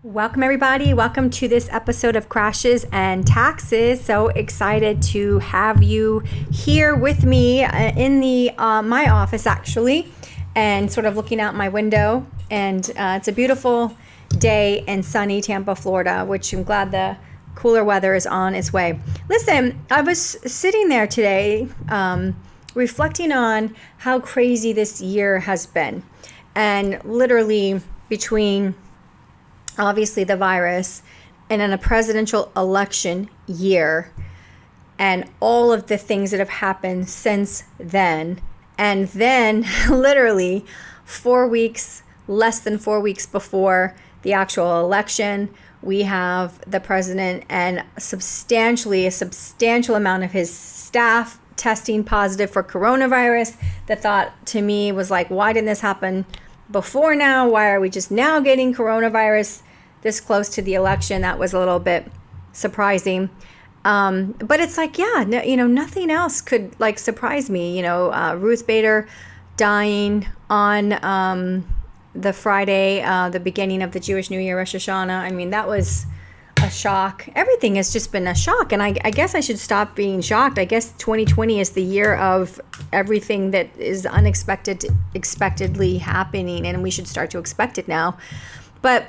Welcome, everybody. Welcome to this episode of Crashes and Taxes. So excited to have you here with me in the my office, actually, and sort of looking out my window. And it's a beautiful day in sunny Tampa, Florida, which I'm glad the cooler weather is on its way. Listen, I was sitting there today reflecting on how crazy this year has been. And literally between obviously the virus and in a presidential election year and all of the things that have happened since then, and then literally less than 4 weeks before the actual election, we have the president and a substantial amount of his staff testing positive for coronavirus. The thought to me was like, why didn't this happen before now? Why are we just now getting coronavirus this close to the election? That was a little bit surprising. But it's like, nothing else could surprise me. Ruth Bader dying on the Friday, the beginning of the Jewish New Year, Rosh Hashanah. I mean, that was a shock. Everything has just been a shock. And I guess I should stop being shocked. I guess 2020 is the year of everything that is expectedly happening, and we should start to expect it now. But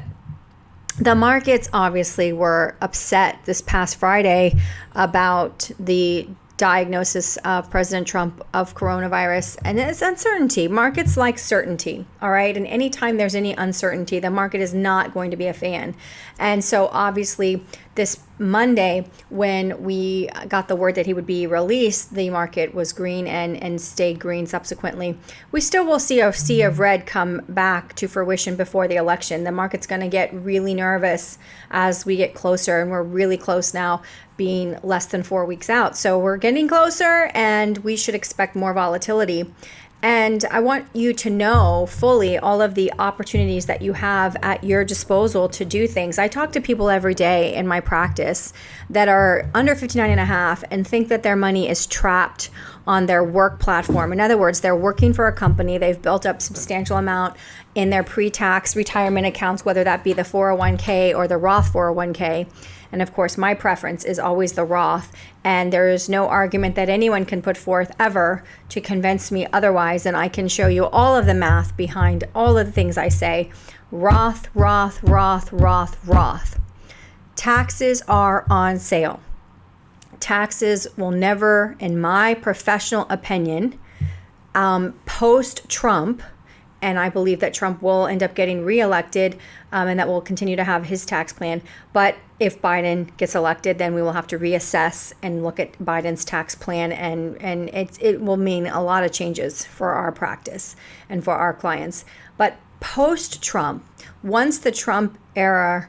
the markets obviously were upset this past Friday about the diagnosis of President Trump of coronavirus, and it's uncertainty. Markets like certainty, all right? And anytime there's any uncertainty, the market is not going to be a fan. And so obviously this Monday, when we got the word that he would be released, the market was green and stayed green subsequently. We still will see a sea of red come back to fruition before the election. The market's going to get really nervous as we get closer, and we're really close now, being less than 4 weeks out. So we're getting closer, and we should expect more volatility. And I want you to know fully all of the opportunities that you have at your disposal to do things. I talk to people every day in my practice that are under 59 and a half and think that their money is trapped on their work platform. In other words, they're working for a company. They've built up substantial amount in their pre-tax retirement accounts, whether that be the 401k or the Roth 401k. And of course, my preference is always the Roth. And there is no argument that anyone can put forth ever to convince me otherwise. And I can show you all of the math behind all of the things I say. Roth, Roth, Roth, Roth, Roth. Taxes are on sale. Taxes will never, in my professional opinion, post-Trump, and I believe that Trump will end up getting reelected, and that will continue to have his tax plan. But if Biden gets elected, then we will have to reassess and look at Biden's tax plan, and it will mean a lot of changes for our practice and for our clients. But post-Trump, once the Trump era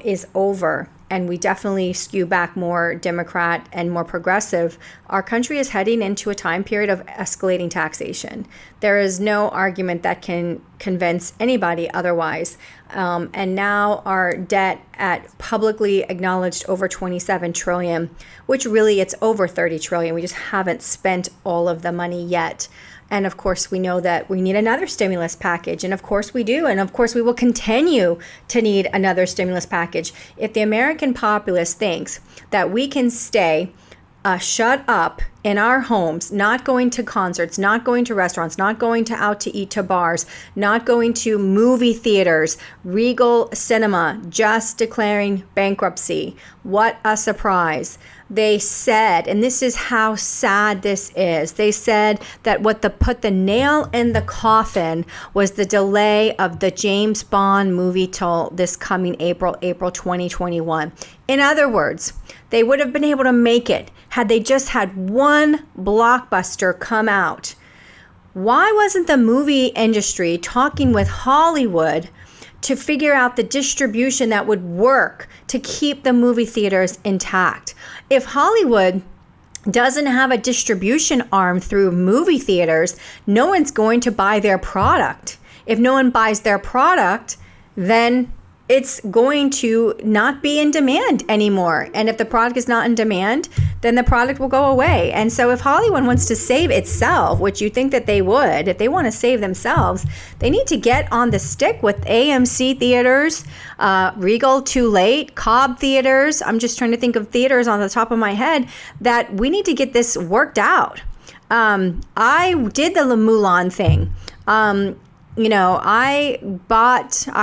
is over, and we definitely skew back more Democrat and more progressive, our country is heading into a time period of escalating taxation. There is no argument that can convince anybody otherwise. And now our debt at publicly acknowledged over 27 trillion, which really it's over 30 trillion. We just haven't spent all of the money yet. And of course, we know that we need another stimulus package. And of course we do. And of course, we will continue to need another stimulus package. If the American populace thinks that we can stay shut up in our homes, not going to concerts, not going to restaurants, not going to out to eat to bars, not going to movie theaters, Regal Cinema just declaring bankruptcy. What a surprise. They said, and this is how sad this is, they said that what put the nail in the coffin was the delay of the James Bond movie till this coming April 2021. In other words, they would have been able to make it had they just had one blockbuster come out. Why wasn't the movie industry talking with Hollywood to figure out the distribution that would work to keep the movie theaters intact? If Hollywood doesn't have a distribution arm through movie theaters, no one's going to buy their product. If no one buys their product, then it's going to not be in demand anymore. And if the product is not in demand, then the product will go away. And so if Hollywood wants to save itself, which you think that they would, if they want to save themselves, they need to get on the stick with AMC theaters, Regal too late, Cobb theaters. I'm just trying to think of theaters on the top of my head that we need to get this worked out. I did the Mulan thing. I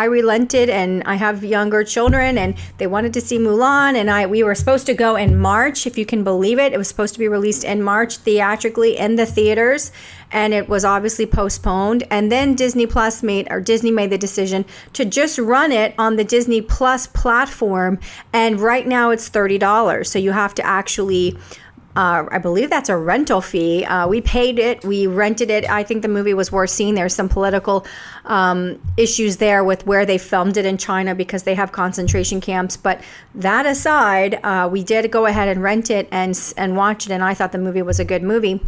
relented, and I have younger children, and they wanted to see Mulan, and we were supposed to go in March, if you can believe it. It was supposed to be released in March theatrically in the theaters, and it was obviously postponed. And then Disney made the decision to just run it on the Disney Plus platform, and right now it's $30. So you have to actually I believe that's a rental fee. We paid it. We rented it. I think the movie was worth seeing. There's some political issues there with where they filmed it in China because they have concentration camps. But that aside, we did go ahead and rent it and watch it. And I thought the movie was a good movie.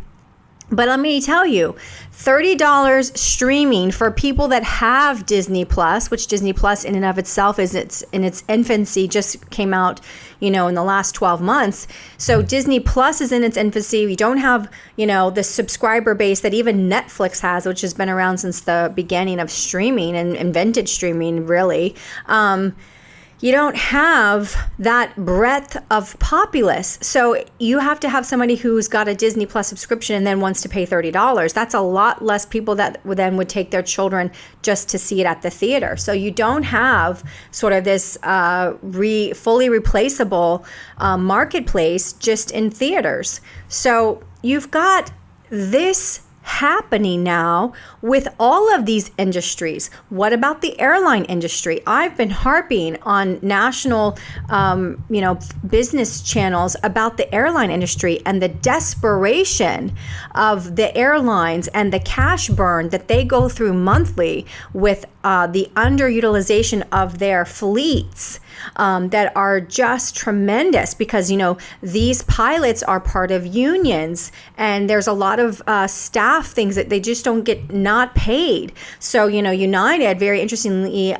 But let me tell you, $30 streaming for people that have Disney Plus, which Disney Plus in and of itself is in its infancy, just came out, in the last 12 months. So Disney Plus is in its infancy. We don't have, the subscriber base that even Netflix has, which has been around since the beginning of streaming and invented streaming, really. You don't have that breadth of populace. So you have to have somebody who's got a Disney Plus subscription and then wants to pay $30. That's a lot less people that then would take their children just to see it at the theater. So you don't have sort of this fully replaceable marketplace just in theaters. So you've got this happening now with all of these industries. What about the airline industry? I've been harping on national, business channels about the airline industry and the desperation of the airlines and the cash burn that they go through monthly with the underutilization of their fleets. That are just tremendous because, these pilots are part of unions and there's a lot of staff things that they just don't get not paid. So, United, very interestingly,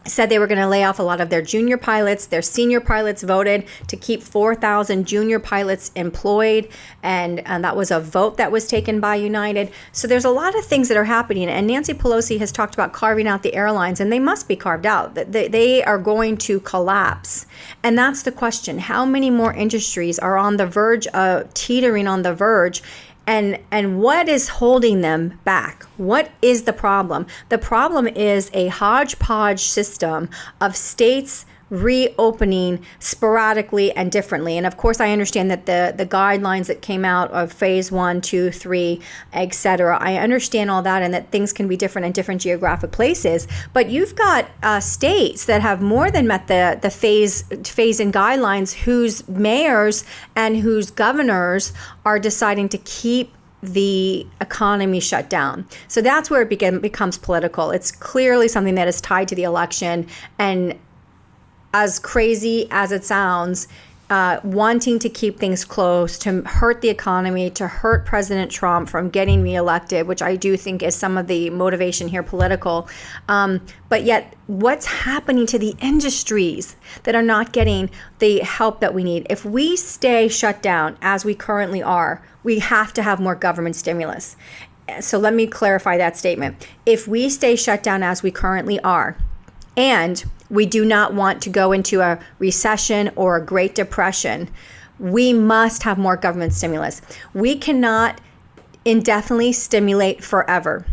said they were going to lay off a lot of their junior pilots. Their senior pilots voted to keep 4,000 junior pilots employed, and that was a vote that was taken by United. So there's a lot of things that are happening, and Nancy Pelosi has talked about carving out the airlines, and they must be carved out. They are going to collapse, and that's the question. How many more industries are on the verge of teetering on the verge? And what is holding them back? What is the problem? The problem is a hodgepodge system of states reopening sporadically and differently. And of course, I understand that the guidelines that came out of phase 1, 2, 3, etc. I understand all that, and that things can be different in different geographic places. But you've got states that have more than met the phase-in guidelines, whose mayors and whose governors are deciding to keep the economy shut down. So that's where it becomes political. It's clearly something that is tied to the election, and as crazy as it sounds, wanting to keep things close, to hurt the economy, to hurt President Trump from getting reelected, which I do think is some of the motivation here political. But yet, what's happening to the industries that are not getting the help that we need? If we stay shut down as we currently are, we have to have more government stimulus. So let me clarify that statement. If we stay shut down as we currently are, and we do not want to go into a recession or a Great Depression, we must have more government stimulus. We cannot indefinitely stimulate forever.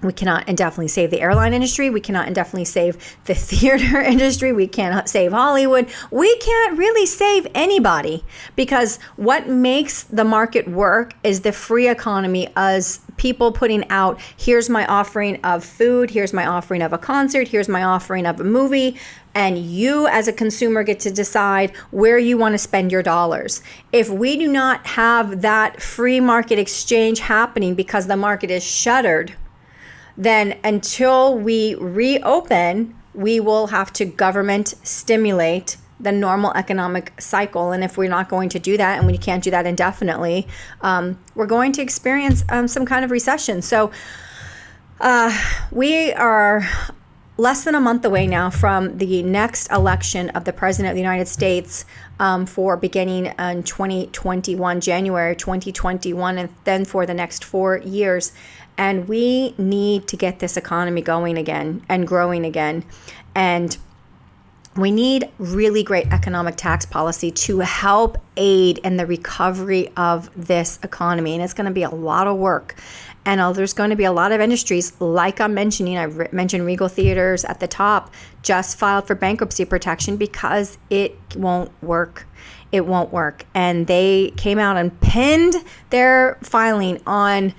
We cannot indefinitely save the airline industry. We cannot indefinitely save the theater industry. We cannot save Hollywood. We can't really save anybody, because what makes the market work is the free economy, as people putting out, here's my offering of food, here's my offering of a concert, here's my offering of a movie, and you as a consumer get to decide where you want to spend your dollars. If we do not have that free market exchange happening because the market is shuttered, then until we reopen, we will have to government stimulate the normal economic cycle. And if we're not going to do that, and we can't do that indefinitely, we're going to experience some kind of recession. So we are less than a month away now from the next election of the President of the United States, for beginning in 2021, January 2021, and then for the next 4 years. And we need to get this economy going again and growing again. And we need really great economic tax policy to help aid in the recovery of this economy. And it's going to be a lot of work. And there's going to be a lot of industries, like I'm mentioning, I've mentioned Regal Theaters at the top, just filed for bankruptcy protection because it won't work. It won't work. And they came out and pinned their filing on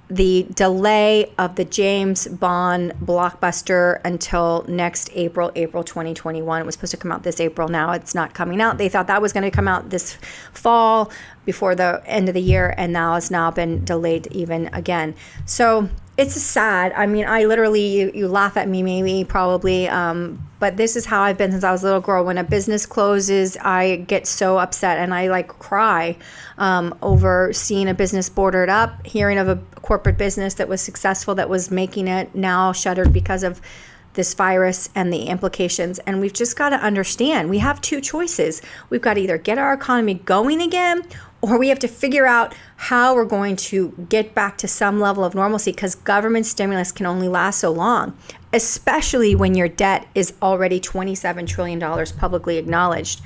the delay of the James Bond blockbuster until next April 2021. It was supposed to come out this April. Now it's not coming out. They thought that was going to come out this fall before the end of the year, and now it's now been delayed even again. So it's sad. I mean, I literally, you laugh at me maybe, probably, but this is how I've been since I was a little girl. When a business closes, I get so upset and I like cry over seeing a business boarded up, hearing of a corporate business that was successful, that was making it now shuttered because of this virus and the implications. And we've just got to understand, we have two choices. We've got to either get our economy going again, or we have to figure out how we're going to get back to some level of normalcy, because government stimulus can only last so long, especially when your debt is already $27 trillion publicly acknowledged.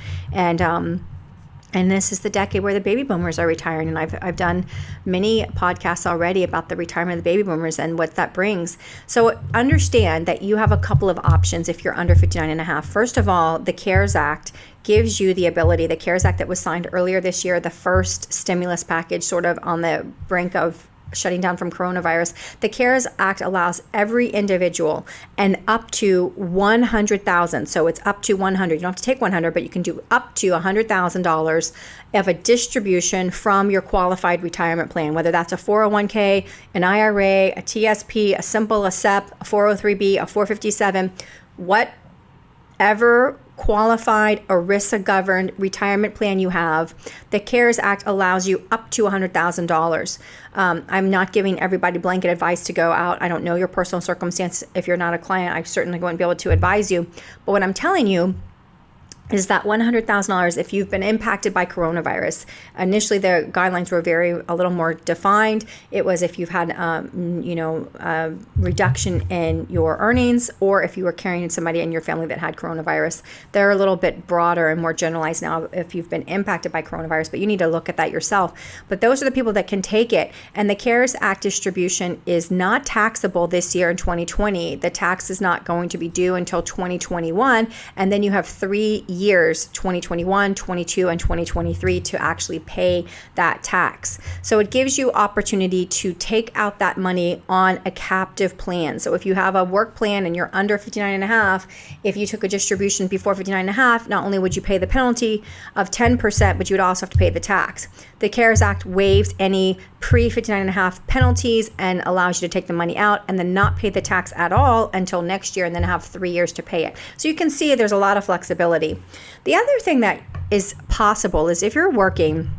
And this is the decade where the baby boomers are retiring. And I've done many podcasts already about the retirement of the baby boomers and what that brings. So understand that you have a couple of options if you're under 59 and a half. First of all, the CARES Act gives you the ability, the CARES Act that was signed earlier this year, the first stimulus package sort of on the brink of shutting down from coronavirus. The CARES Act allows every individual and up to 100,000. So it's up to 100. You don't have to take 100, but you can do up to $100,000 of a distribution from your qualified retirement plan, whether that's a 401k, an IRA, a TSP, a simple, a SEP, a 403b, a 457, whatever qualified ERISA governed retirement plan you have. The CARES Act allows you up to $100,000. I'm not giving everybody blanket advice to go out. I don't know your personal circumstance. If you're not a client, I certainly wouldn't be able to advise you. But what I'm telling you is that $100,000 if you've been impacted by coronavirus. Initially, the guidelines were a little more defined. It was if you've had, reduction in your earnings, or if you were carrying somebody in your family that had coronavirus. They're a little bit broader and more generalized now if you've been impacted by coronavirus, but you need to look at that yourself. But those are the people that can take it. And the CARES Act distribution is not taxable this year in 2020. The tax is not going to be due until 2021. And then you have 3 years, 2021, 22, and 2023 to actually pay that tax. So it gives you opportunity to take out that money on a captive plan. So if you have a work plan and you're under 59 and a half, if you took a distribution before 59 and a half, not only would you pay the penalty of 10%, but you would also have to pay the tax. The CARES Act waives any pre-59 and a half penalties and allows you to take the money out and then not pay the tax at all until next year, and then have 3 years to pay it. So you can see there's a lot of flexibility. The other thing that is possible is if you're working,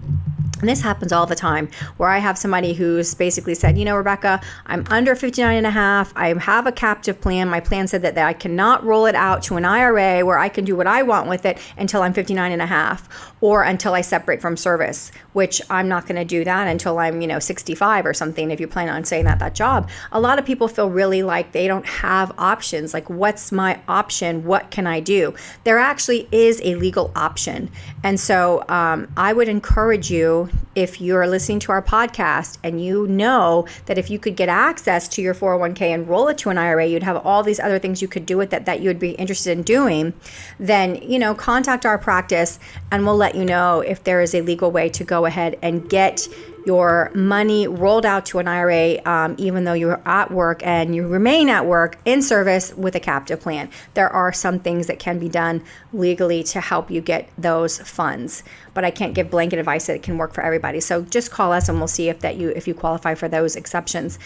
and this happens all the time, where I have somebody who's basically said, Rebecca, I'm under 59 and a half. I have a captive plan. My plan said that I cannot roll it out to an IRA where I can do what I want with it until I'm 59 and a half, or until I separate from service, which I'm not going to do that until I'm, 65 or something, if you plan on staying at that job. A lot of people feel really like they don't have options. Like, what's my option? What can I do? There actually is a legal option. And so I would encourage you, if you're listening to our podcast and you know that if you could get access to your 401k and roll it to an IRA, you'd have all these other things you could do with it that you would be interested in doing, then, contact our practice and we'll let you know if there is a legal way to go ahead and get your money rolled out to an IRA, even though you're at work and you remain at work in service with a captive plan. There are some things that can be done legally to help you get those funds, but I can't give blanket advice that it can work for everybody. So just call us and we'll see if you qualify for those exceptions.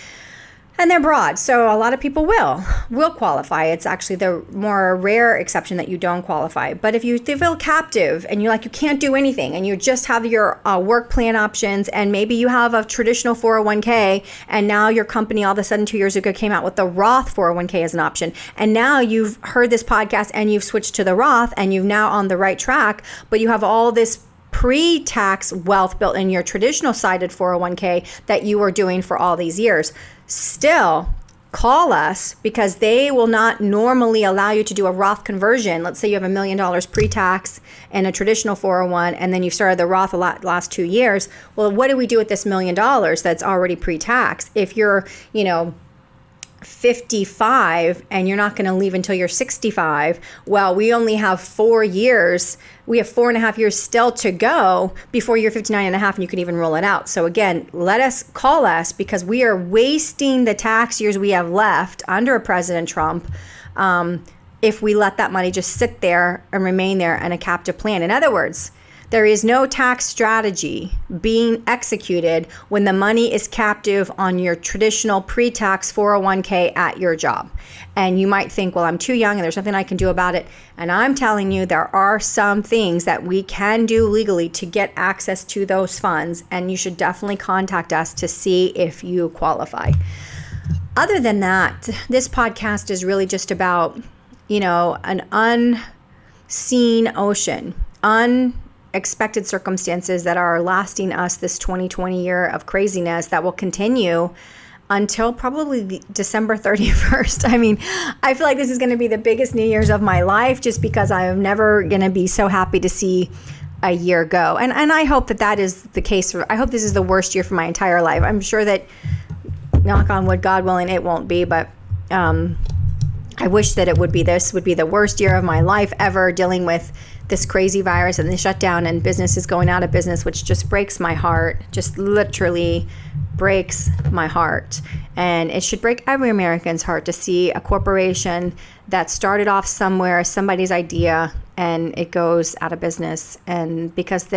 And they're broad, so a lot of people will qualify. It's actually the more rare exception that you don't qualify. But if you feel captive and you can't do anything, and you just have your work plan options, and maybe you have a traditional 401k, and now your company all of a sudden 2 years ago came out with the Roth 401k as an option, and now you've heard this podcast and you've switched to the Roth, and you're now on the right track, but you have all this pre-tax wealth built in your traditional sided 401k that you were doing for all these years. Still, call us, because they will not normally allow you to do a Roth conversion. Let's say you have $1 million pre-tax in a traditional 401, and then you started the Roth last 2 years. Well, what do we do with this $1 million that's already pre-tax? If you're, 55 and you're not going to leave until you're 65, well, we only have 4 years. We have 4.5 years still to go before you're 59 and a half, and you can even roll it out. So again, call us, because we are wasting the tax years we have left under President Trump if we let that money just sit there and remain there in a captive plan. In other words, there is no tax strategy being executed when the money is captive on your traditional pre-tax 401k at your job. And you might think, well, I'm too young and there's nothing I can do about it. And I'm telling you, there are some things that we can do legally to get access to those funds. And you should definitely contact us to see if you qualify. Other than that, this podcast is really just about, an unseen ocean, unexpected circumstances that are lasting us this 2020 year of craziness that will continue until probably December 31st. I mean, I feel like this is going to be the biggest New Year's of my life, just because I am never going to be so happy to see a year go. And I hope that is the case. I hope this is the worst year for my entire life. I'm sure that, knock on wood, God willing, it won't be, but I wish that this would be the worst year of my life ever, dealing with this crazy virus and the shutdown and businesses going out of business, which just breaks my heart, just literally breaks my heart. And it should break every American's heart to see a corporation that started off somewhere, somebody's idea, and it goes out of business. And because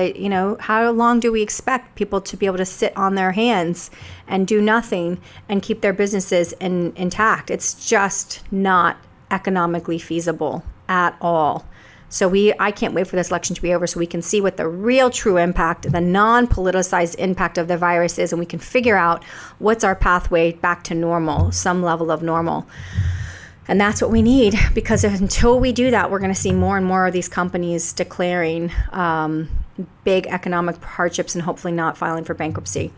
how long do we expect people to be able to sit on their hands and do nothing and keep their businesses intact? It's just not economically feasible at all. So I can't wait for this election to be over so we can see what the real true impact, the non-politicized impact of the virus is, and we can figure out what's our pathway back to normal, some level of normal. And that's what we need, because until we do that, we're going to see more and more of these companies declaring big economic hardships and hopefully not filing for bankruptcy.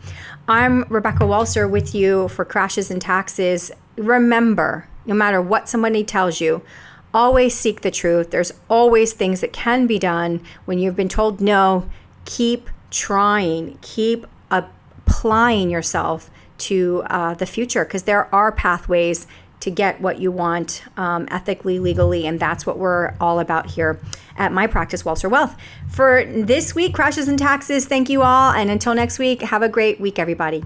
I'm Rebecca Walser with you for Crashes and Taxes. Remember, no matter what somebody tells you, always seek the truth. There's always things that can be done. When you've been told no, keep trying, keep applying yourself to the future, because there are pathways to get what you want ethically, legally, and that's what we're all about here at my practice, Walser Wealth. For this week, Crashes and Taxes, thank you all, and until next week, have a great week, everybody.